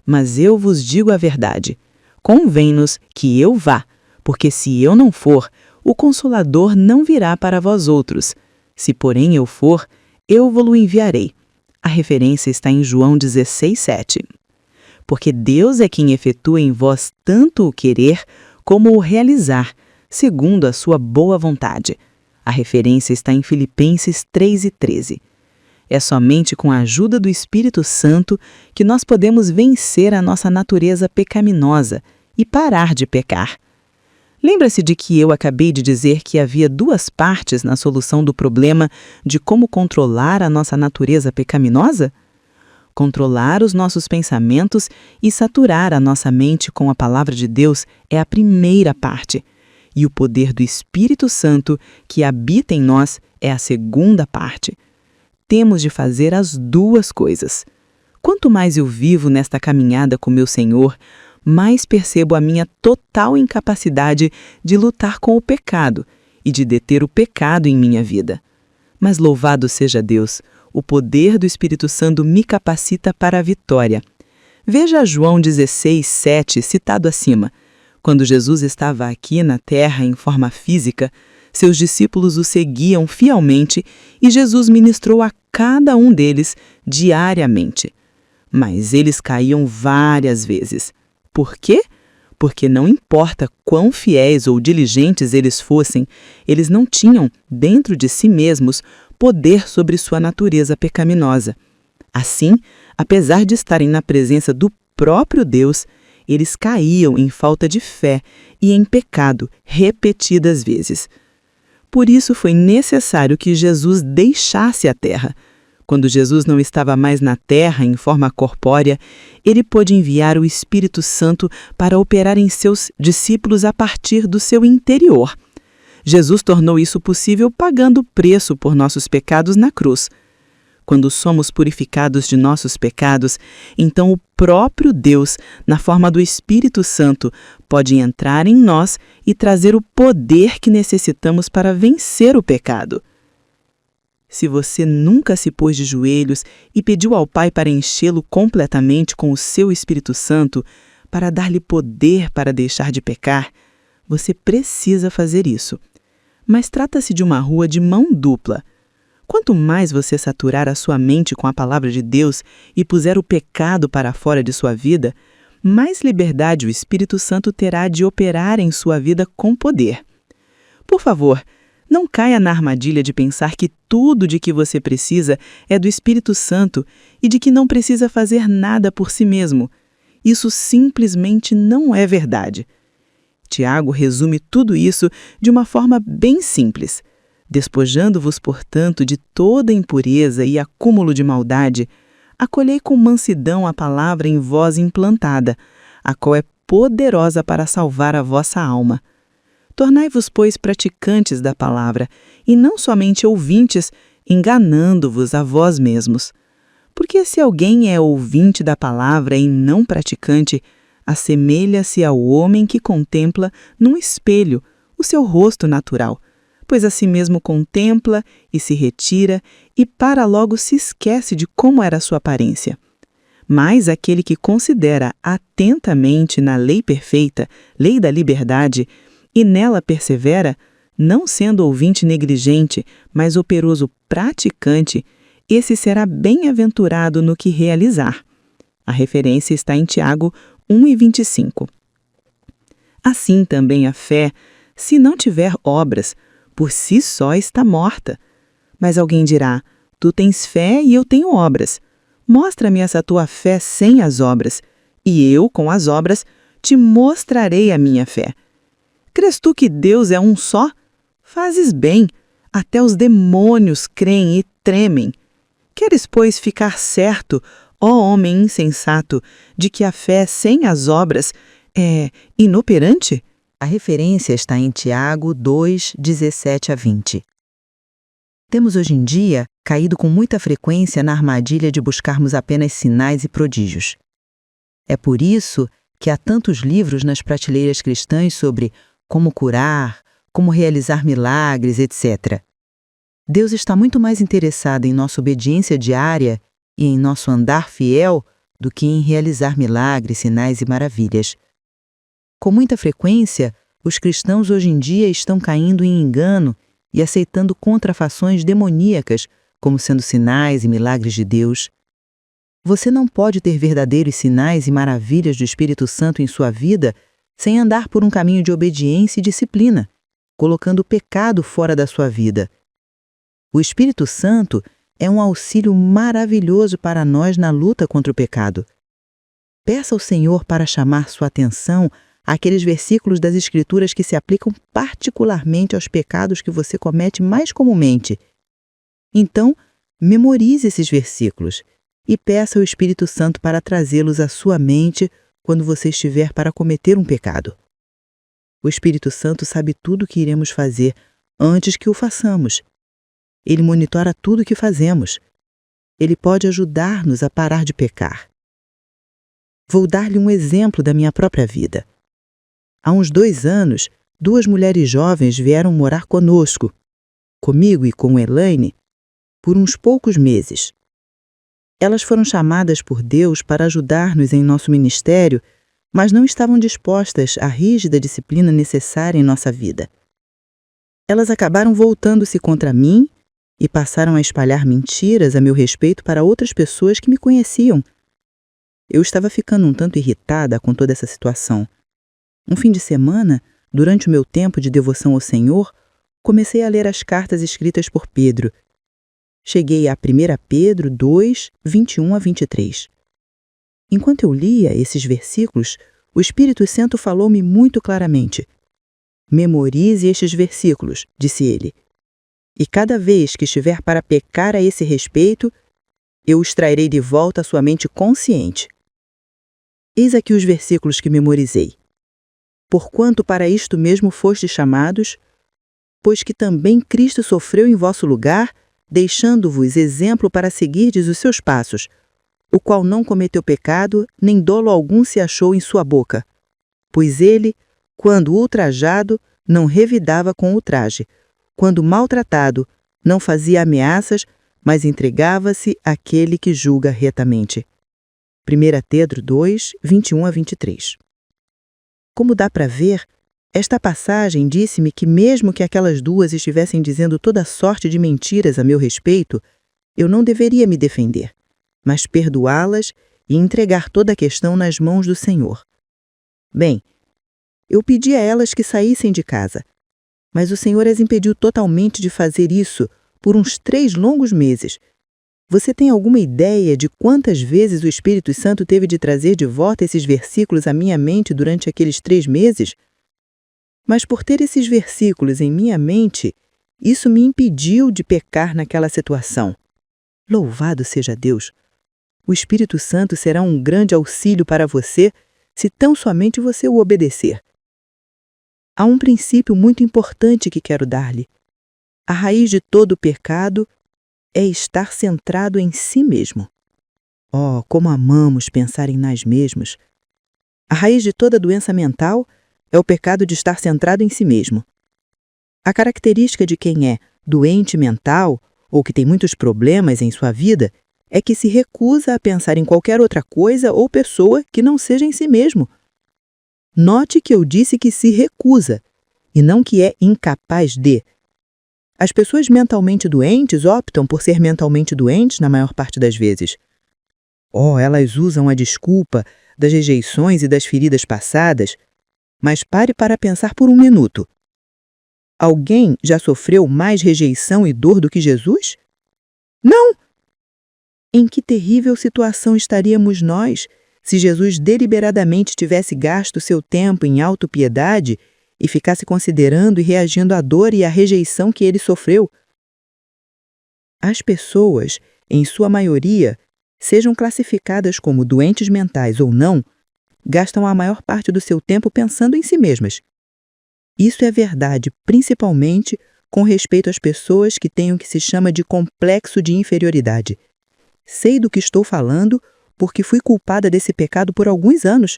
Mas eu vos digo a verdade: convém-nos que eu vá, porque se eu não for, o Consolador não virá para vós outros. Se, porém, eu for, eu vou-lo enviarei. A referência está em João 16:7. Porque Deus é quem efetua em vós tanto o querer como o realizar, segundo a sua boa vontade. A referência está em Filipenses 3:13. É somente com a ajuda do Espírito Santo que nós podemos vencer a nossa natureza pecaminosa e parar de pecar. Lembra-se de que eu acabei de dizer que havia duas partes na solução do problema de como controlar a nossa natureza pecaminosa? Controlar os nossos pensamentos e saturar a nossa mente com a palavra de Deus é a primeira parte, e o poder do Espírito Santo que habita em nós é a segunda parte. Temos de fazer as duas coisas. Quanto mais eu vivo nesta caminhada com meu Senhor, mais percebo a minha total incapacidade de lutar com o pecado e de deter o pecado em minha vida. Mas louvado seja Deus, o poder do Espírito Santo me capacita para a vitória. Veja João 16:7, citado acima. Quando Jesus estava aqui na terra em forma física, seus discípulos o seguiam fielmente e Jesus ministrou a cada um deles diariamente. Mas eles caíam várias vezes. Por quê? Porque não importa quão fiéis ou diligentes eles fossem, eles não tinham, dentro de si mesmos, poder sobre sua natureza pecaminosa. Assim, apesar de estarem na presença do próprio Deus, eles caíam em falta de fé e em pecado repetidas vezes. Por isso foi necessário que Jesus deixasse a terra. Quando Jesus não estava mais na terra em forma corpórea, ele pôde enviar o Espírito Santo para operar em seus discípulos a partir do seu interior. Jesus tornou isso possível pagando o preço por nossos pecados na cruz. Quando somos purificados de nossos pecados, então o próprio Deus, na forma do Espírito Santo, pode entrar em nós e trazer o poder que necessitamos para vencer o pecado. Se você nunca se pôs de joelhos e pediu ao Pai para enchê-lo completamente com o seu Espírito Santo, para dar-lhe poder para deixar de pecar, você precisa fazer isso. Mas trata-se de uma rua de mão dupla. Quanto mais você saturar a sua mente com a palavra de Deus e puser o pecado para fora de sua vida, mais liberdade o Espírito Santo terá de operar em sua vida com poder. Por favor, não caia na armadilha de pensar que tudo de que você precisa é do Espírito Santo e de que não precisa fazer nada por si mesmo. Isso simplesmente não é verdade. Tiago resume tudo isso de uma forma bem simples. Despojando-vos, portanto, de toda impureza e acúmulo de maldade, acolhei com mansidão a palavra em vós implantada, a qual é poderosa para salvar a vossa alma. Tornai-vos, pois, praticantes da palavra, e não somente ouvintes, enganando-vos a vós mesmos. Porque se alguém é ouvinte da palavra e não praticante, assemelha-se ao homem que contempla num espelho o seu rosto natural, pois a si mesmo contempla e se retira, e para logo se esquece de como era a sua aparência. Mas aquele que considera atentamente na lei perfeita, lei da liberdade, e nela persevera, não sendo ouvinte negligente, mas operoso praticante, esse será bem-aventurado no que realizar. A referência está em Tiago 1:25. Assim também a fé, se não tiver obras, por si só está morta. Mas alguém dirá, tu tens fé e eu tenho obras. Mostra-me essa tua fé sem as obras, e eu, com as obras, te mostrarei a minha fé. Crês tu que Deus é um só? Fazes bem, até os demônios creem e tremem. Queres, pois, ficar certo, ó homem insensato, de que a fé sem as obras é inoperante? A referência está em Tiago 2:17-20. Temos hoje em dia caído com muita frequência na armadilha de buscarmos apenas sinais e prodígios. É por isso que há tantos livros nas prateleiras cristãs sobre como curar, como realizar milagres, etc. Deus está muito mais interessado em nossa obediência diária e em nosso andar fiel do que em realizar milagres, sinais e maravilhas. Com muita frequência, os cristãos hoje em dia estão caindo em engano e aceitando contrafações demoníacas como sendo sinais e milagres de Deus. Você não pode ter verdadeiros sinais e maravilhas do Espírito Santo em sua vida sem andar por um caminho de obediência e disciplina, colocando o pecado fora da sua vida. O Espírito Santo é um auxílio maravilhoso para nós na luta contra o pecado. Peça ao Senhor para chamar sua atenção àqueles versículos das Escrituras que se aplicam particularmente aos pecados que você comete mais comumente. Então, memorize esses versículos e peça ao Espírito Santo para trazê-los à sua mente quando você estiver para cometer um pecado. O Espírito Santo sabe tudo o que iremos fazer antes que o façamos. Ele monitora tudo o que fazemos. Ele pode ajudar-nos a parar de pecar. Vou dar-lhe um exemplo da minha própria vida. Há uns 2 anos, 2 mulheres jovens vieram morar conosco, comigo e com Elaine, por uns poucos meses. Elas foram chamadas por Deus para ajudar-nos em nosso ministério, mas não estavam dispostas à rígida disciplina necessária em nossa vida. Elas acabaram voltando-se contra mim e passaram a espalhar mentiras a meu respeito para outras pessoas que me conheciam. Eu estava ficando um tanto irritada com toda essa situação. Um fim de semana, durante o meu tempo de devoção ao Senhor, comecei a ler as cartas escritas por Pedro. Cheguei a 1 Pedro 2:21-23. Enquanto eu lia esses versículos, o Espírito Santo falou-me muito claramente. Memorize estes versículos, disse ele. E cada vez que estiver para pecar a esse respeito, eu os trarei de volta à sua mente consciente. Eis aqui os versículos que memorizei. Porquanto para isto mesmo fostes chamados, pois que também Cristo sofreu em vosso lugar, deixando-vos exemplo para seguirdes os seus passos, o qual não cometeu pecado, nem dolo algum se achou em sua boca. Pois ele, quando ultrajado, não revidava com ultraje, quando maltratado, não fazia ameaças, mas entregava-se àquele que julga retamente. 1 Pedro 2:21-23. Como dá para ver, esta passagem disse-me que mesmo que aquelas 2 estivessem dizendo toda sorte de mentiras a meu respeito, eu não deveria me defender, mas perdoá-las e entregar toda a questão nas mãos do Senhor. Bem, eu pedi a elas que saíssem de casa, mas o Senhor as impediu totalmente de fazer isso por uns 3 longos meses. Você tem alguma ideia de quantas vezes o Espírito Santo teve de trazer de volta esses versículos à minha mente durante aqueles 3 meses? Mas por ter esses versículos em minha mente, isso me impediu de pecar naquela situação. Louvado seja Deus! O Espírito Santo será um grande auxílio para você se tão somente você o obedecer. Há um princípio muito importante que quero dar-lhe. A raiz de todo o pecado é estar centrado em si mesmo. Oh, como amamos pensar em nós mesmos! A raiz de toda doença mental é o pecado de estar centrado em si mesmo. A característica de quem é doente mental ou que tem muitos problemas em sua vida é que se recusa a pensar em qualquer outra coisa ou pessoa que não seja em si mesmo. Note que eu disse que se recusa, e não que é incapaz de. As pessoas mentalmente doentes optam por ser mentalmente doentes na maior parte das vezes. Elas usam a desculpa das rejeições e das feridas passadas, mas pare para pensar por um minuto. Alguém já sofreu mais rejeição e dor do que Jesus? Não! Em que terrível situação estaríamos nós se Jesus deliberadamente tivesse gasto seu tempo em autopiedade e ficasse considerando e reagindo à dor e à rejeição que ele sofreu? As pessoas, em sua maioria, sejam classificadas como doentes mentais ou não, gastam a maior parte do seu tempo pensando em si mesmas. Isso é verdade principalmente com respeito às pessoas que têm o que se chama de complexo de inferioridade. Sei do que estou falando porque fui culpada desse pecado por alguns anos.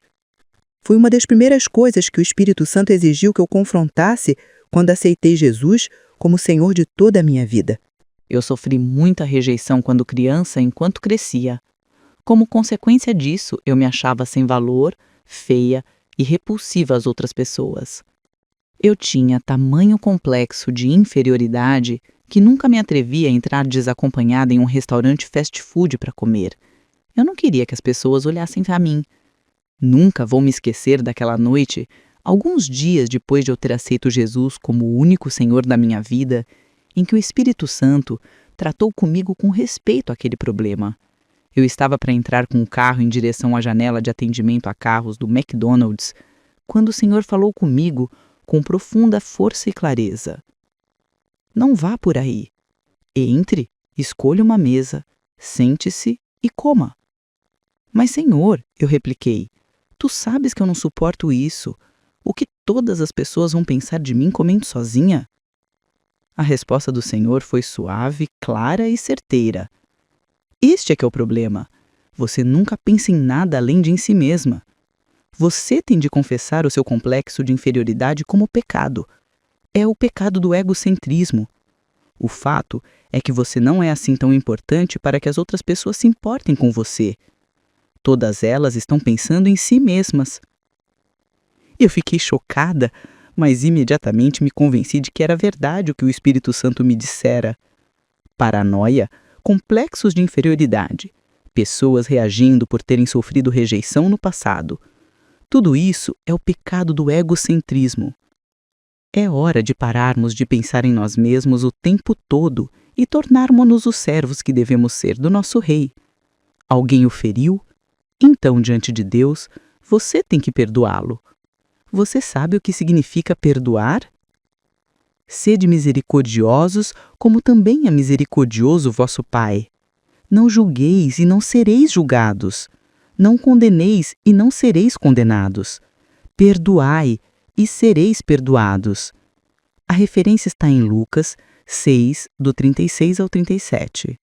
Foi uma das primeiras coisas que o Espírito Santo exigiu que eu confrontasse quando aceitei Jesus como Senhor de toda a minha vida. Eu sofri muita rejeição quando criança enquanto crescia. Como consequência disso, eu me achava sem valor, feia e repulsiva às outras pessoas. Eu tinha tamanho complexo de inferioridade que nunca me atrevia a entrar desacompanhada em um restaurante fast food para comer. Eu não queria que as pessoas olhassem para mim. Nunca vou me esquecer daquela noite, alguns dias depois de eu ter aceito Jesus como o único Senhor da minha vida, em que o Espírito Santo tratou comigo com respeito àquele problema. Eu estava para entrar com o carro em direção à janela de atendimento a carros do McDonald's, quando o Senhor falou comigo com profunda força e clareza. Não vá por aí. Entre, escolha uma mesa, sente-se e coma. Mas, Senhor, eu repliquei, tu sabes que eu não suporto isso. O que todas as pessoas vão pensar de mim comendo sozinha? A resposta do Senhor foi suave, clara e certeira. Este é que é o problema. Você nunca pensa em nada além de em si mesma. Você tem de confessar o seu complexo de inferioridade como pecado. É o pecado do egocentrismo. O fato é que você não é assim tão importante para que as outras pessoas se importem com você. Todas elas estão pensando em si mesmas. Eu fiquei chocada, mas imediatamente me convenci de que era verdade o que o Espírito Santo me dissera. Paranoia, complexos de inferioridade, pessoas reagindo por terem sofrido rejeição no passado. Tudo isso é o pecado do egocentrismo. É hora de pararmos de pensar em nós mesmos o tempo todo e tornarmos-nos os servos que devemos ser do nosso Rei. Alguém o feriu? Então, diante de Deus, você tem que perdoá-lo. Você sabe o que significa perdoar? Sede misericordiosos, como também é misericordioso vosso Pai. Não julgueis e não sereis julgados. Não condeneis e não sereis condenados. Perdoai e sereis perdoados. A referência está em Lucas 6, do 36 ao 37.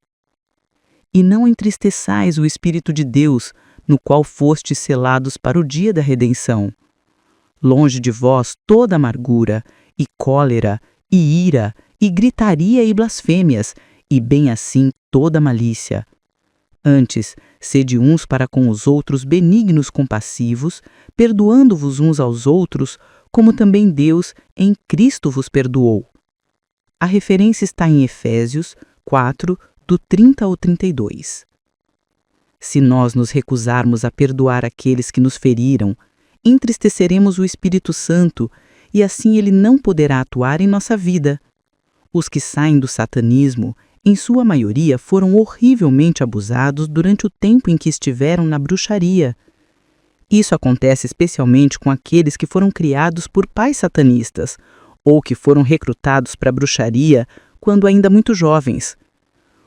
E não entristeçais o Espírito de Deus, no qual fostes selados para o dia da redenção. Longe de vós toda amargura, e cólera, e ira, e gritaria e blasfêmias, e bem assim toda malícia. Antes, sede uns para com os outros benignos compassivos, perdoando-vos uns aos outros, como também Deus em Cristo vos perdoou. A referência está em Efésios 4, do 30 ao 32. Se nós nos recusarmos a perdoar aqueles que nos feriram, entristeceremos o Espírito Santo e assim ele não poderá atuar em nossa vida. Os que saem do satanismo, em sua maioria, foram horrivelmente abusados durante o tempo em que estiveram na bruxaria. Isso acontece especialmente com aqueles que foram criados por pais satanistas ou que foram recrutados para a bruxaria quando ainda muito jovens.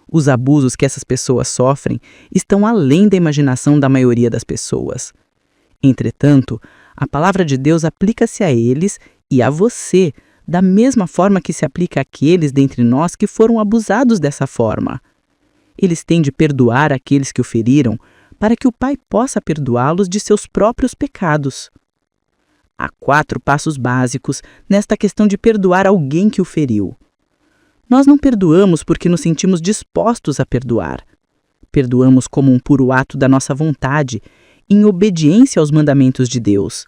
Os abusos que essas pessoas sofrem estão além da imaginação da maioria das pessoas. Entretanto, a palavra de Deus aplica-se a eles e a você, da mesma forma que se aplica àqueles dentre nós que foram abusados dessa forma. Eles têm de perdoar aqueles que o feriram, para que o Pai possa perdoá-los de seus próprios pecados. Há 4 passos básicos nesta questão de perdoar alguém que o feriu. Nós não perdoamos porque nos sentimos dispostos a perdoar. Perdoamos como um puro ato da nossa vontade, em obediência aos mandamentos de Deus.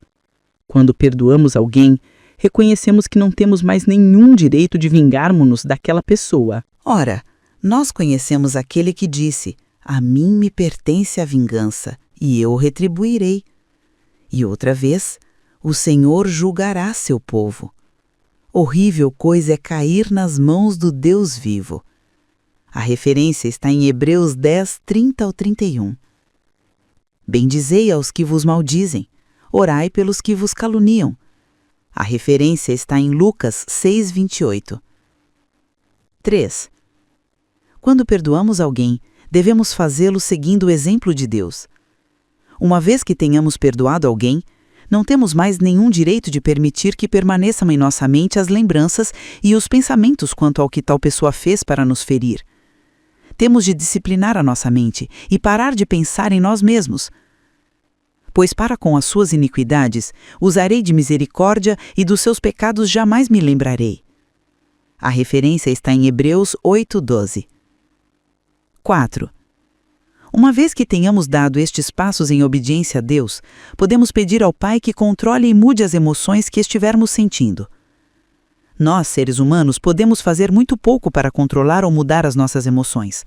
Quando perdoamos alguém, reconhecemos que não temos mais nenhum direito de vingarmos-nos daquela pessoa. Ora, nós conhecemos aquele que disse: "A mim me pertence a vingança, e eu retribuirei." E outra vez, o Senhor julgará seu povo. Horrível coisa é cair nas mãos do Deus vivo. A referência está em Hebreus 10, 30 ao 31. Bendizei aos que vos maldizem, orai pelos que vos caluniam. A referência está em Lucas 6, 28. 3. Quando perdoamos alguém, devemos fazê-lo seguindo o exemplo de Deus. Uma vez que tenhamos perdoado alguém, não temos mais nenhum direito de permitir que permaneçam em nossa mente as lembranças e os pensamentos quanto ao que tal pessoa fez para nos ferir. Temos de disciplinar a nossa mente e parar de pensar em nós mesmos. Pois para com as suas iniquidades, usarei de misericórdia e dos seus pecados jamais me lembrarei. A referência está em Hebreus 8, 12. 4. Uma vez que tenhamos dado estes passos em obediência a Deus, podemos pedir ao Pai que controle e mude as emoções que estivermos sentindo. Nós, seres humanos, podemos fazer muito pouco para controlar ou mudar as nossas emoções.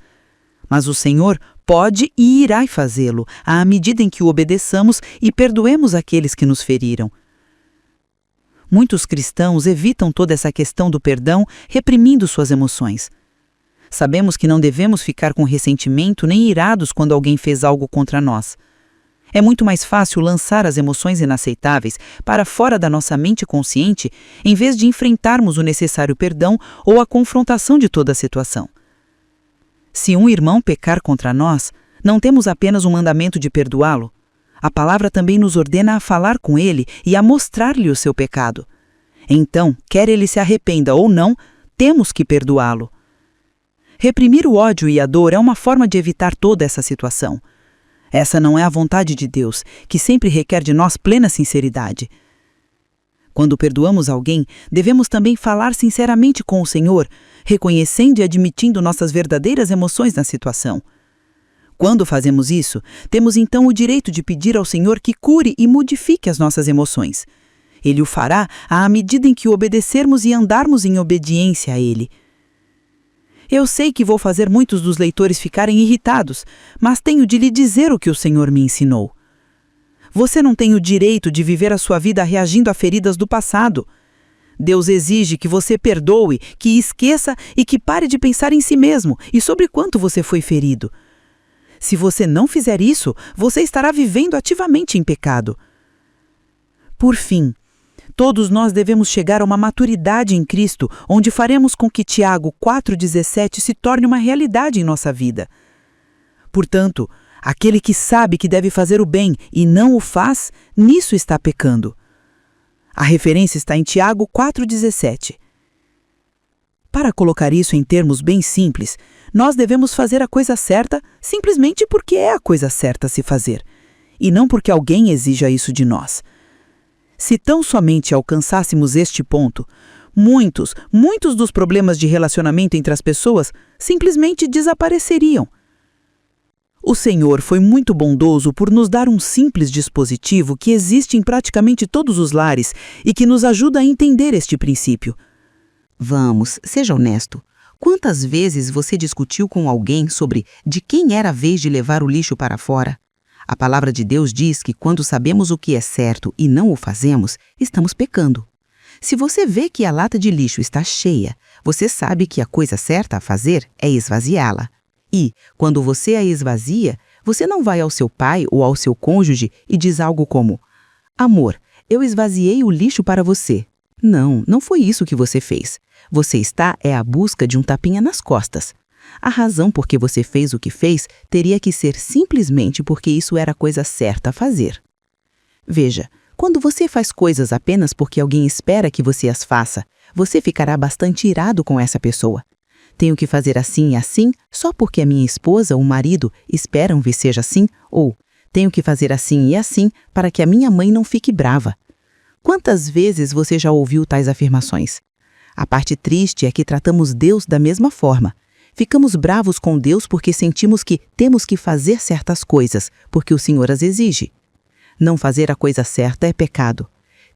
Mas o Senhor pode e irá fazê-lo, à medida em que o obedeçamos e perdoemos aqueles que nos feriram. Muitos cristãos evitam toda essa questão do perdão, reprimindo suas emoções. Sabemos que não devemos ficar com ressentimento nem irados quando alguém fez algo contra nós. É muito mais fácil lançar as emoções inaceitáveis para fora da nossa mente consciente, em vez de enfrentarmos o necessário perdão ou a confrontação de toda a situação. Se um irmão pecar contra nós, não temos apenas o mandamento de perdoá-lo. A palavra também nos ordena a falar com ele e a mostrar-lhe o seu pecado. Então, quer ele se arrependa ou não, temos que perdoá-lo. Reprimir o ódio e a dor é uma forma de evitar toda essa situação. Essa não é a vontade de Deus, que sempre requer de nós plena sinceridade. Quando perdoamos alguém, devemos também falar sinceramente com o Senhor, reconhecendo e admitindo nossas verdadeiras emoções na situação. Quando fazemos isso, temos então o direito de pedir ao Senhor que cure e modifique as nossas emoções. Ele o fará à medida em que o obedecermos e andarmos em obediência a Ele. Eu sei que vou fazer muitos dos leitores ficarem irritados, mas tenho de lhe dizer o que o Senhor me ensinou. Você não tem o direito de viver a sua vida reagindo a feridas do passado. Deus exige que você perdoe, que esqueça e que pare de pensar em si mesmo e sobre quanto você foi ferido. Se você não fizer isso, você estará vivendo ativamente em pecado. Por fim, todos nós devemos chegar a uma maturidade em Cristo, onde faremos com que Tiago 4,17 se torne uma realidade em nossa vida. Portanto, aquele que sabe que deve fazer o bem e não o faz, nisso está pecando. A referência está em Tiago 4,17. Para colocar isso em termos bem simples, nós devemos fazer a coisa certa simplesmente porque é a coisa certa a se fazer, e não porque alguém exija isso de nós. Se tão somente alcançássemos este ponto, muitos dos problemas de relacionamento entre as pessoas simplesmente desapareceriam. O Senhor foi muito bondoso por nos dar um simples dispositivo que existe em praticamente todos os lares e que nos ajuda a entender este princípio. Vamos, seja honesto. Quantas vezes você discutiu com alguém sobre de quem era a vez de levar o lixo para fora? A palavra de Deus diz que quando sabemos o que é certo e não o fazemos, estamos pecando. Se você vê que a lata de lixo está cheia, você sabe que a coisa certa a fazer é esvaziá-la. E, quando você a esvazia, você não vai ao seu pai ou ao seu cônjuge e diz algo como: "Amor, eu esvaziei o lixo para você." Não foi isso que você fez. Você está à busca de um tapinha nas costas. A razão por que você fez o que fez teria que ser simplesmente porque isso era a coisa certa a fazer. Veja, quando você faz coisas apenas porque alguém espera que você as faça, você ficará bastante irado com essa pessoa. Tenho que fazer assim e assim só porque a minha esposa ou marido esperam que seja assim, ou tenho que fazer assim e assim para que a minha mãe não fique brava. Quantas vezes você já ouviu tais afirmações? A parte triste é que tratamos Deus da mesma forma. Ficamos bravos com Deus porque sentimos que temos que fazer certas coisas, porque o Senhor as exige. Não fazer a coisa certa é pecado.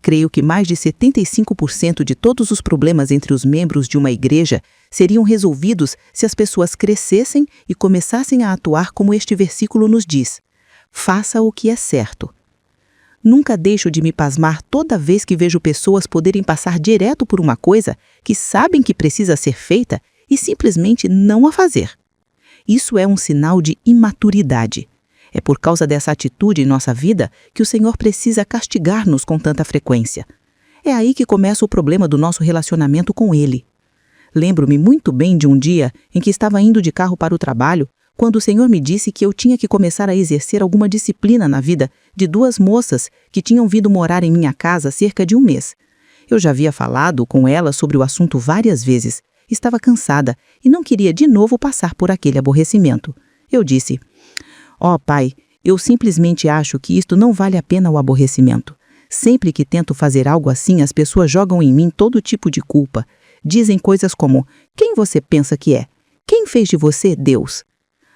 Creio que mais de 75% de todos os problemas entre os membros de uma igreja seriam resolvidos se as pessoas crescessem e começassem a atuar como este versículo nos diz: faça o que é certo. Nunca deixo de me pasmar toda vez que vejo pessoas poderem passar direto por uma coisa que sabem que precisa ser feita e simplesmente não a fazer. Isso é um sinal de imaturidade. É por causa dessa atitude em nossa vida que o Senhor precisa castigar-nos com tanta frequência. É aí que começa o problema do nosso relacionamento com Ele. Lembro-me muito bem de um dia em que estava indo de carro para o trabalho, quando o Senhor me disse que eu tinha que começar a exercer alguma disciplina na vida de 2 moças que tinham vindo morar em minha casa há cerca de 1 mês. Eu já havia falado com elas sobre o assunto várias vezes, estava cansada e não queria de novo passar por aquele aborrecimento. Eu disse: ó Pai, eu simplesmente acho que isto não vale a pena o aborrecimento. Sempre que tento fazer algo assim, as pessoas jogam em mim todo tipo de culpa. Dizem coisas como: quem você pensa que é? Quem fez de você Deus?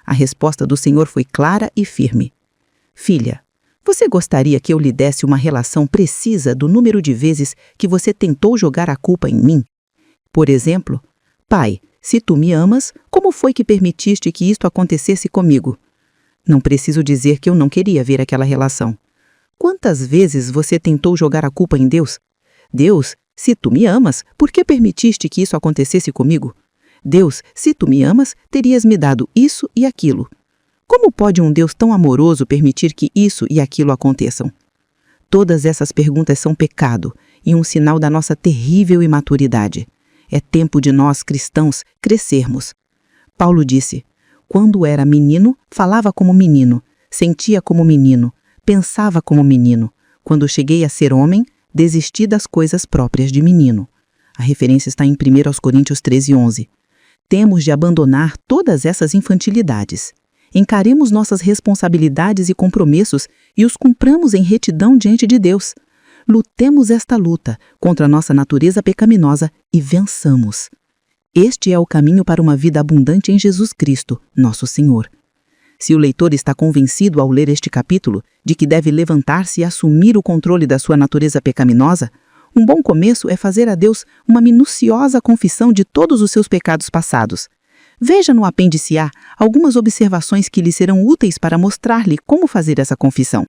A resposta do Senhor foi clara e firme: filha, você gostaria que eu lhe desse uma relação precisa do número de vezes que você tentou jogar a culpa em mim? Por exemplo, pai, se tu me amas, como foi que permitiste que isto acontecesse comigo? Não preciso dizer que eu não queria ver aquela relação. Quantas vezes você tentou jogar a culpa em Deus? Deus, se tu me amas, por que permitiste que isso acontecesse comigo? Deus, se tu me amas, terias me dado isso e aquilo. Como pode um Deus tão amoroso permitir que isso e aquilo aconteçam? Todas essas perguntas são pecado e um sinal da nossa terrível imaturidade. É tempo de nós, cristãos, crescermos. Paulo disse: quando era menino, falava como menino, sentia como menino, pensava como menino. Quando cheguei a ser homem, desisti das coisas próprias de menino. A referência está em 1 Coríntios 13:11. Temos de abandonar todas essas infantilidades. Encaremos nossas responsabilidades e compromissos e os cumpramos em retidão diante de Deus. Lutemos esta luta contra a nossa natureza pecaminosa e vençamos. Este é o caminho para uma vida abundante em Jesus Cristo, nosso Senhor. Se o leitor está convencido ao ler este capítulo de que deve levantar-se e assumir o controle da sua natureza pecaminosa, um bom começo é fazer a Deus uma minuciosa confissão de todos os seus pecados passados. Veja no apêndice A algumas observações que lhe serão úteis para mostrar-lhe como fazer essa confissão.